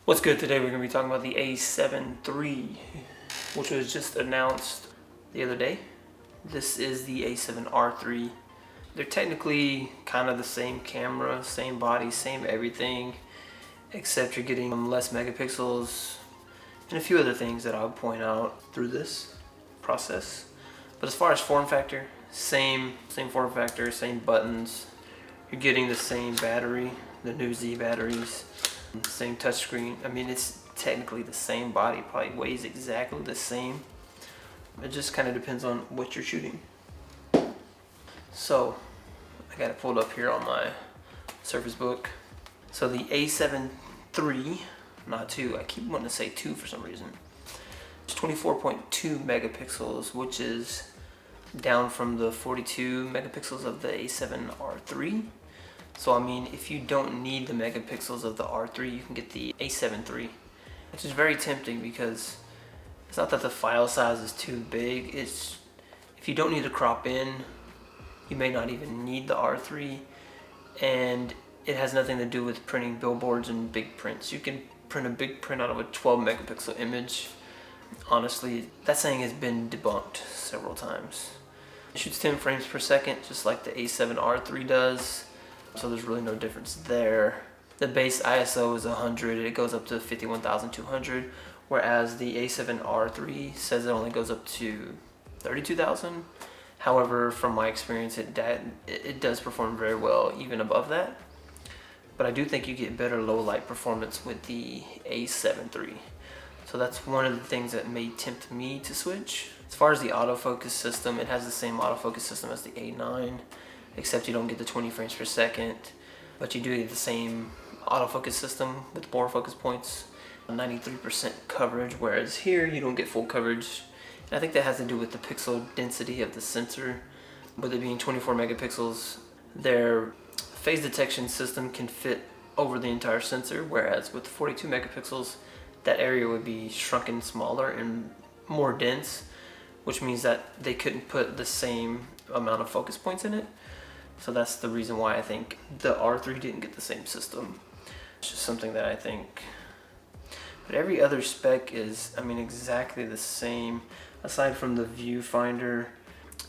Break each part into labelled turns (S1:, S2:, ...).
S1: What's good? Today we're going to be talking about the A7 III, which was just announced the other day. This is the A7R III. They're technically kind of the same camera, same body, same everything, except you're getting less megapixels and a few other things that I'll point out through this process. But as far as form factor, same form factor, same buttons. You're getting the same battery, the new Z batteries. Same touchscreen. I mean, it's technically the same body, probably weighs exactly the same. It just kind of depends on what you're shooting. So, I got it pulled up here on my Surface Book. So the A7 III, not 2, I keep wanting to say 2 for some reason. It's 24.2 megapixels, which is down from the 42 megapixels of the A7R III. So I mean, if you don't need the megapixels of the R3, you can get the A7 III, which is very tempting because it's not that the file size is too big. It's if you don't need to crop in, you may not even need the R3, and it has nothing to do with printing billboards and big prints. You can print a big print out of a 12 megapixel image. Honestly, that saying has been debunked several times. It shoots 10 frames per second, just like the A7R III does. So there's really no difference there. The base ISO is 100, it goes up to 51,200, whereas the A7R III says it only goes up to 32,000. However, from my experience, it does perform very well even above that. But I do think you get better low light performance with the A7 III. So that's one of the things that may tempt me to switch. As far as the autofocus system, it has the same autofocus system as the A9. Except you don't get the 20 frames per second, but you do get the same autofocus system with more focus points, 93% coverage, whereas here you don't get full coverage. And I think that has to do with the pixel density of the sensor. With it being 24 megapixels, their phase detection system can fit over the entire sensor, whereas with 42 megapixels, that area would be shrunken smaller and more dense, which means that they couldn't put the same amount of focus points in it. So that's the reason why I think the R3 didn't get the same system. It's just something that I think. But every other spec is, I mean, exactly the same. Aside from the viewfinder,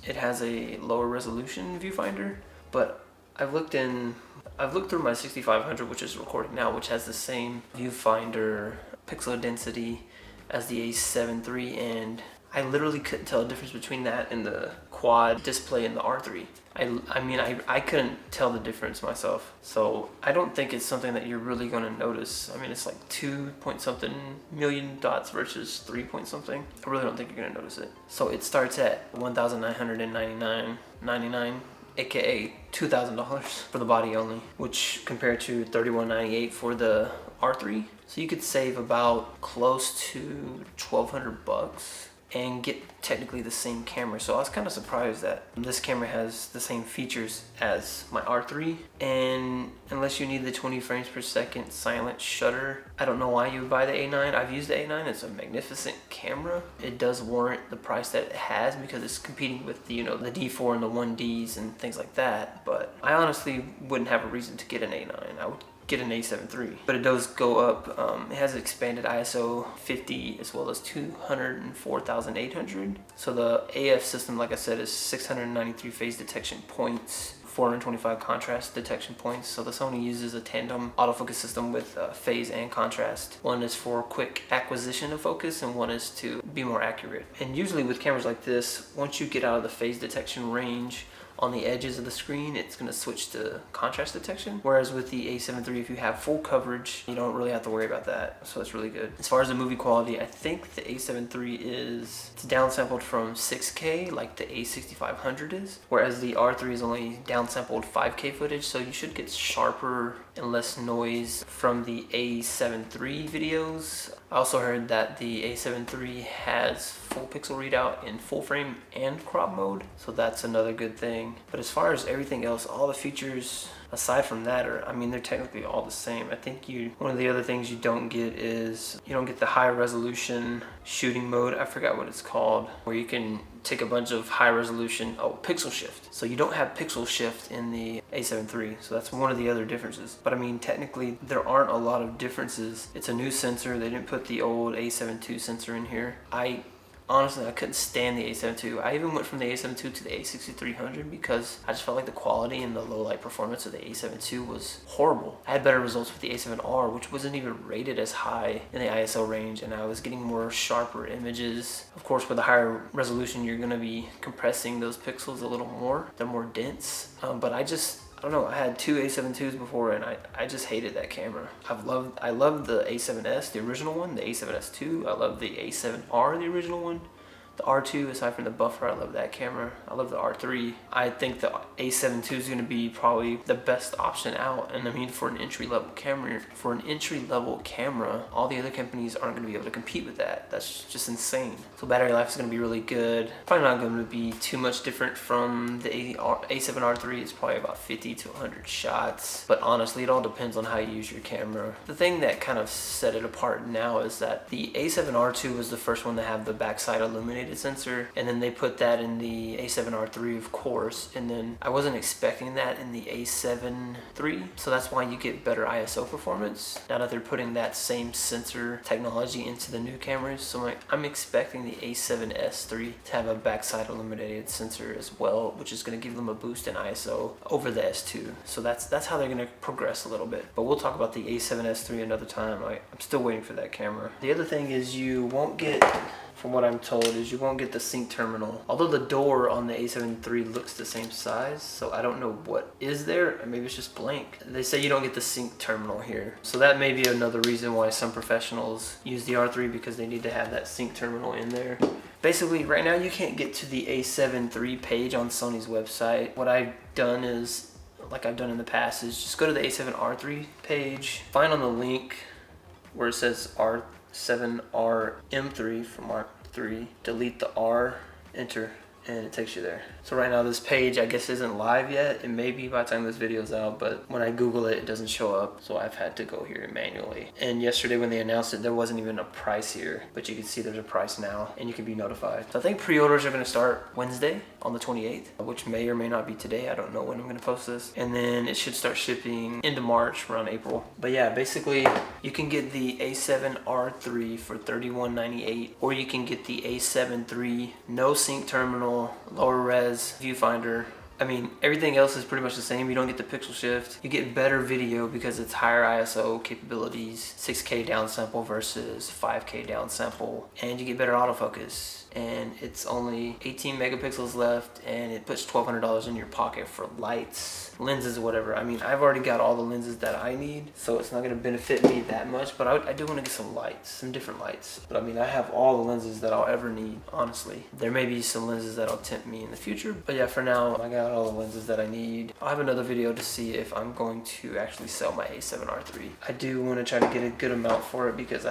S1: it has a lower resolution viewfinder. But I've looked through my 6500, which is recording now, which has the same viewfinder pixel density as the A7 III, and I literally couldn't tell the difference between that and the quad display in the R3. I mean, I couldn't tell the difference myself. So I don't think it's something that you're really going to notice. I mean, it's like 2 point something million dots versus 3 point something. I really don't think you're going to notice it. So it starts at $1,999.99, aka $2,000 for the body only, which compared to $3,198 for the R3. So you could save about close to $1,200 and get technically the same camera. So I was kind of surprised that this camera has the same features as my R3, and unless you need the 20 frames per second silent shutter, I don't know why you would buy the A9. I've used the A9, it's a magnificent camera. It does warrant the price that it has because it's competing with the, the D4 and the 1Ds and things like that, but I honestly wouldn't have a reason to get an A9. I would get an A7 III, but it does go up. It has expanded ISO 50 as well as 204,800. So the AF system, like I said, is 693 phase detection points, 425 contrast detection points. So the Sony uses a tandem autofocus system with phase and contrast. One is for quick acquisition of focus and one is to be more accurate. And usually with cameras like this, once you get out of the phase detection range, on the edges of the screen, it's going to switch to contrast detection. Whereas with the A7 III, if you have full coverage, you don't really have to worry about that. So it's really good. As far as the movie quality, I think the A7 III it's downsampled from 6K like the A6500 is. Whereas the R3 is only downsampled 5K footage. So you should get sharper and less noise from the A7 III videos. I also heard that the A7 III has full pixel readout in full frame and crop mode, so that's another good thing. But as far as everything else, all the features aside from that are, I mean, they're technically all the same. I think one of the other things you don't get is you don't get the high resolution shooting mode. I forgot what it's called, where you can take a bunch of high resolution, pixel shift. So you don't have pixel shift in the A7 III, so that's one of the other differences. But I mean, technically there aren't a lot of differences. It's a new sensor. They didn't put the old A7 II sensor in here. Honestly, I couldn't stand the A7 II. I even went from the A7 II to the A6300 because I just felt like the quality and the low light performance of the A7 II was horrible. I had better results with the A7R, which wasn't even rated as high in the ISO range, and I was getting more sharper images. Of course, with a higher resolution, you're gonna be compressing those pixels a little more. They're more dense, but I don't know, I had two A7 IIs before and I just hated that camera. I love the A7S, the original one, the A7S II. I love the A7R, the original one. The R2, aside from the buffer, I love that camera. I love the R3. I think the A7 II is going to be probably the best option out. And I mean, for an entry-level camera, all the other companies aren't going to be able to compete with that. That's just insane. So battery life is going to be really good. Probably not going to be too much different from the A7R III. It's probably about 50 to 100 shots. But honestly, it all depends on how you use your camera. The thing that kind of set it apart now is that the A7R II was the first one to have the backside illuminated sensor, and then they put that in the A7R III, of course, and then I wasn't expecting that in the A7 III, so that's why you get better ISO performance now that they're putting that same sensor technology into the new cameras. So I'm expecting the A7S III to have a backside illuminated sensor as well, which is going to give them a boost in ISO over the S2. So that's how they're going to progress a little bit, but we'll talk about the A7S III another time. I'm still waiting for that camera. The other thing is you won't get, from what I'm told, is you won't get the sync terminal. Although the door on the A7 III looks the same size, so I don't know what is there. Maybe it's just blank. They say you don't get the sync terminal here. So that may be another reason why some professionals use the R3, because they need to have that sync terminal in there. Basically, right now you can't get to the A7 III page on Sony's website. What I've done is, like I've done in the past, is just go to the A7R3 page, find on the link where it says R7RM3 from Mark III, delete the R, enter, and it takes you there. So right now this page, I guess, isn't live yet. It may be by the time this video's out, but when I Google it, it doesn't show up. So I've had to go here manually. And yesterday when they announced it, there wasn't even a price here, but you can see there's a price now and you can be notified. So I think pre-orders are gonna start Wednesday on the 28th, which may or may not be today. I don't know when I'm gonna post this. And then it should start shipping into March, around April. But yeah, basically you can get the A7R III for $31.98, or you can get the A7 III, no sync terminal, lower res viewfinder. I mean, everything else is pretty much the same. You don't get the pixel shift. You get better video because it's higher ISO capabilities, 6K downsample versus 5K downsample, and you get better autofocus. And it's only 18 megapixels left, and it puts $1,200 in your pocket for lights, lenses, or whatever. I mean, I've already got all the lenses that I need, so it's not gonna benefit me that much, but I do wanna get some lights, some different lights. But I mean, I have all the lenses that I'll ever need, honestly. There may be some lenses that'll tempt me in the future, but yeah, for now, I got all the lenses that I need. I'll have another video to see if I'm going to actually sell my A7R III. I do wanna try to get a good amount for it because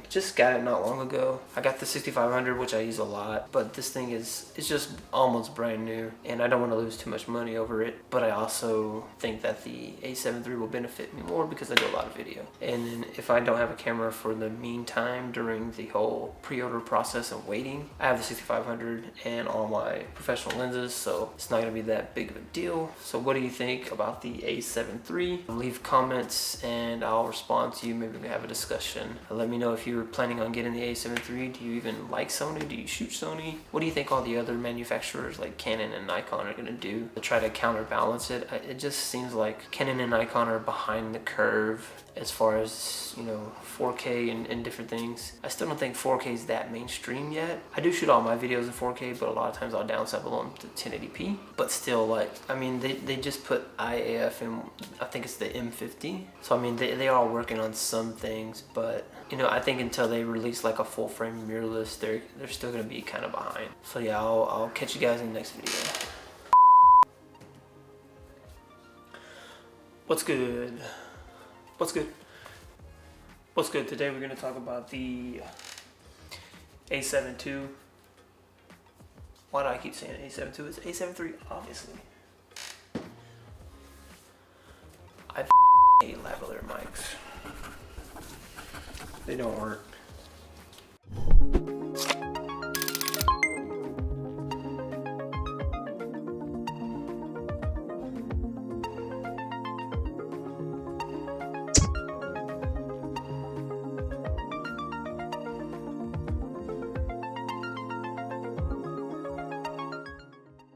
S1: just got it not long ago. I got the 6500, which I use a lot, but this thing it's just almost brand new, and I don't want to lose too much money over it. But I also think that the A7 III will benefit me more because I do a lot of video. And then if I don't have a camera for the meantime during the whole pre-order process and waiting, I have the 6500 and all my professional lenses, so it's not gonna be that big of a deal. So what do you think about the A7 III? Leave comments and I'll respond to you. Maybe we can have a discussion. Let me know if you were planning on getting the A7 III. Do you even like Sony? Do you shoot Sony? What do you think all the other manufacturers like Canon and Nikon are gonna do to try to counterbalance it? It just seems like Canon and Nikon are behind the curve as far as, 4K and different things. I still don't think 4K is that mainstream yet. I do shoot all my videos in 4K, but a lot of times I'll downsample them to 1080p. But still, they just put IAF in, I think it's the M50. So they are working on some things, but I think until they release like a full frame mirrorless, they're still gonna be kind of behind. So yeah, I'll catch you guys in the next video. What's good? What's good? What's good? Today we're gonna talk about the A7 II. Why do I keep saying A7 II? It's A7 III, obviously. I hate lavalier mics. They don't work.